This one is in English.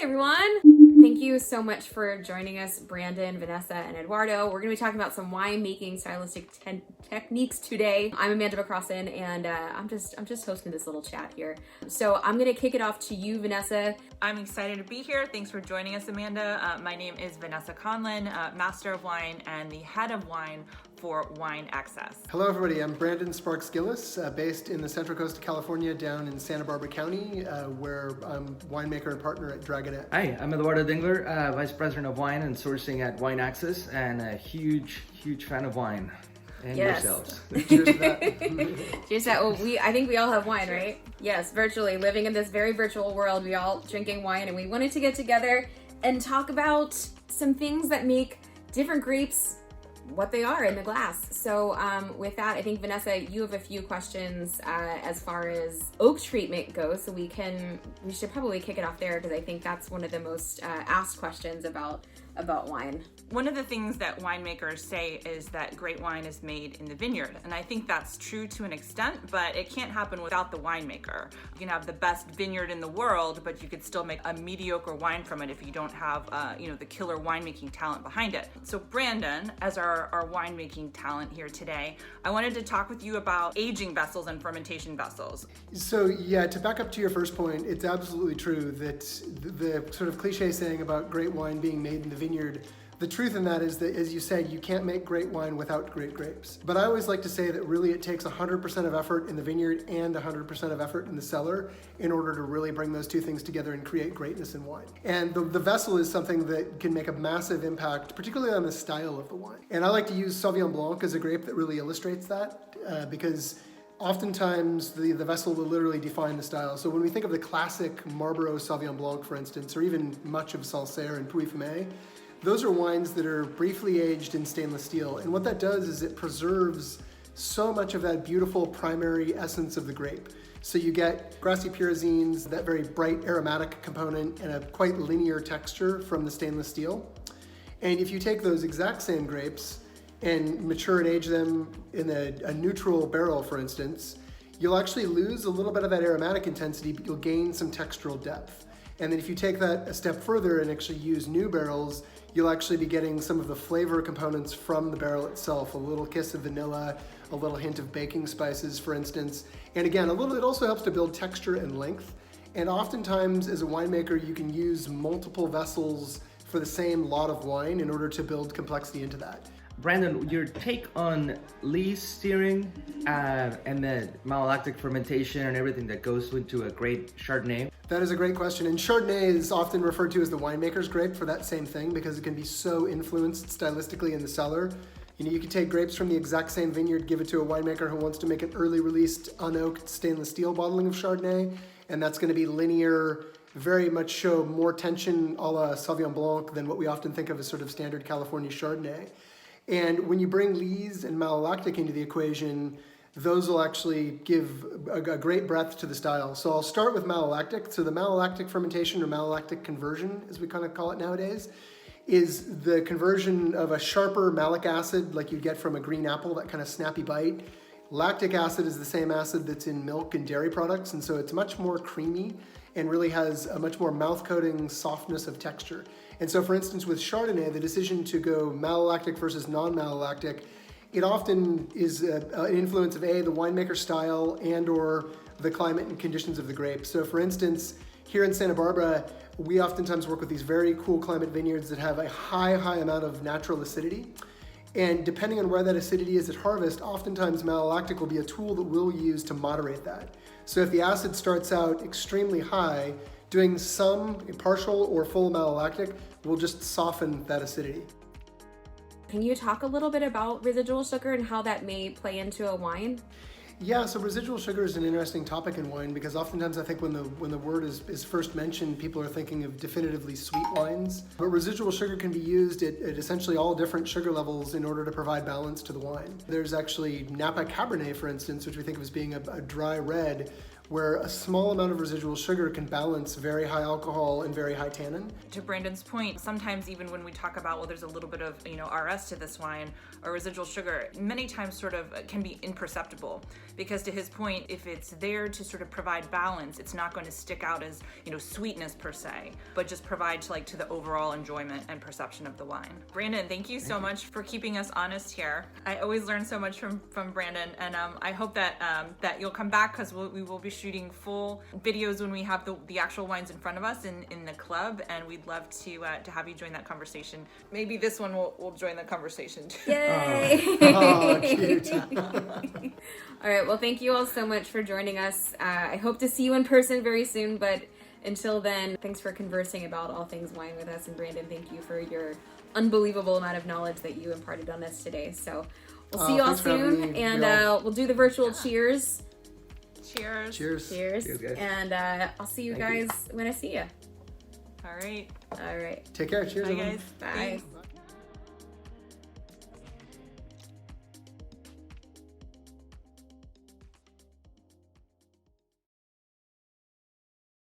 Hi, everyone. Thank you so much for joining us, Brandon, Vanessa, and Eduardo. We're going to be talking about some winemaking stylistic techniques today. I'm Amanda McCrossin, and I'm just hosting this little chat here. So I'm going to kick it off to you, Vanessa. I'm excited to be here. Thanks for joining us, Amanda. My name is Vanessa Conlin, Master of Wine and the Head of Wine for Wine Access. Hello, everybody. I'm Brandon Sparks-Gillis, based in the Central Coast of California, down in Santa Barbara County, where I'm winemaker and partner at Dragonette. Hi, I'm Eduardo Dingler, Vice President of Wine and Sourcing at Wine Access, and a huge fan of wine. And yourselves. Cheers to that. Cheers to that. Well, I think we all have wine, right? Yes, virtually. Living in this very virtual world, we all drinking wine, and we wanted to get together and talk about some things that make different grapes what they are in the glass. So with that, I think, Vanessa, you have a few questions as far as oak treatment goes. So we should probably kick it off there, because I think that's one of the most asked questions about wine. One of the things that winemakers say is that great wine is made in the vineyard. And I think that's true to an extent, but it can't happen without the winemaker. You can have the best vineyard in the world, but you could still make a mediocre wine from it if you don't have the killer winemaking talent behind it. So Brandon, as our winemaking talent here today, I wanted to talk with you about aging vessels and fermentation vessels. So yeah, to back up to your first point, it's absolutely true that the sort of cliche saying about great wine being made in the vineyard, the truth in that is that, as you said, you can't make great wine without great grapes. But I always like to say that really it takes 100% of effort in the vineyard and 100% of effort in the cellar in order to really bring those two things together and create greatness in wine. And the vessel is something that can make a massive impact, particularly on the style of the wine. And I like to use Sauvignon Blanc as a grape that really illustrates that, because oftentimes the vessel will literally define the style. So when we think of the classic Marlborough Sauvignon Blanc, for instance, or even much of Sancerre and Pouilly-Fumé, those are wines that are briefly aged in stainless steel. And what that does is it preserves so much of that beautiful primary essence of the grape. So you get grassy pyrazines, that very bright aromatic component, and a quite linear texture from the stainless steel. And if you take those exact same grapes and mature and age them in a neutral barrel, for instance, you'll actually lose a little bit of that aromatic intensity, but you'll gain some textural depth. And then if you take that a step further and actually use new barrels, you'll actually be getting some of the flavor components from the barrel itself, a little kiss of vanilla, a little hint of baking spices, for instance. And again, it also helps to build texture and length. And oftentimes, as a winemaker, you can use multiple vessels for the same lot of wine in order to build complexity into that. Brandon, your take on lees steering and the malolactic fermentation and everything that goes into a great Chardonnay? That is a great question. And Chardonnay is often referred to as the winemaker's grape for that same thing, because it can be so influenced stylistically in the cellar. You can take grapes from the exact same vineyard, give it to a winemaker who wants to make an early released unoaked stainless steel bottling of Chardonnay, and that's going to be linear, very much show more tension a la Sauvignon Blanc than what we often think of as sort of standard California Chardonnay. And when you bring lees and malolactic into the equation, those will actually give a great breadth to the style. So I'll start with malolactic. So the malolactic fermentation, or malolactic conversion, as we kind of call it nowadays, is the conversion of a sharper malic acid like you'd get from a green apple, that kind of snappy bite. Lactic acid is the same acid that's in milk and dairy products, and so it's much more creamy and really has a much more mouth-coating softness of texture. And so, for instance, with Chardonnay, the decision to go malolactic versus non-malolactic, it often is an influence of the winemaker style and or the climate and conditions of the grape. So for instance, here in Santa Barbara, we oftentimes work with these very cool climate vineyards that have a high amount of natural acidity. And depending on where that acidity is at harvest, oftentimes malolactic will be a tool that we'll use to moderate that. So if the acid starts out extremely high, doing some partial or full malolactic will just soften that acidity. Can you talk a little bit about residual sugar and how that may play into a wine? Yeah, so residual sugar is an interesting topic in wine, because oftentimes I think when the word is first mentioned, people are thinking of definitively sweet wines. But residual sugar can be used at essentially all different sugar levels in order to provide balance to the wine. There's actually Napa Cabernet, for instance, which we think of as being a dry red, where a small amount of residual sugar can balance very high alcohol and very high tannin. To Brandon's point, sometimes even when we talk about, well, there's a little bit of, RS to this wine or residual sugar, many times sort of can be imperceptible, because to his point, if it's there to sort of provide balance, it's not going to stick out as, sweetness per se, but just provide to the overall enjoyment and perception of the wine. Brandon, thank you so much for keeping us honest here. I always learn so much from Brandon, and I hope that you'll come back, because we will be shooting full videos when we have the actual wines in front of us in the club, and we'd love to have you join that conversation. Maybe this one will join the conversation too. Yay! Oh, cute. All right, well, thank you all so much for joining us. I hope to see you in person very soon, but until then, thanks for conversing about all things wine with us. And Brandon, thank you for your unbelievable amount of knowledge that you imparted on us today. So we'll see you all thanks for having soon, me. and we'll do the virtual cheers. Cheers. Cheers. Cheers. Cheers, guys. And I'll see you Thank you. guys when I see you. All right. All right. Take care. Cheers, Bye, everyone. guys. Bye. Thanks. Bye.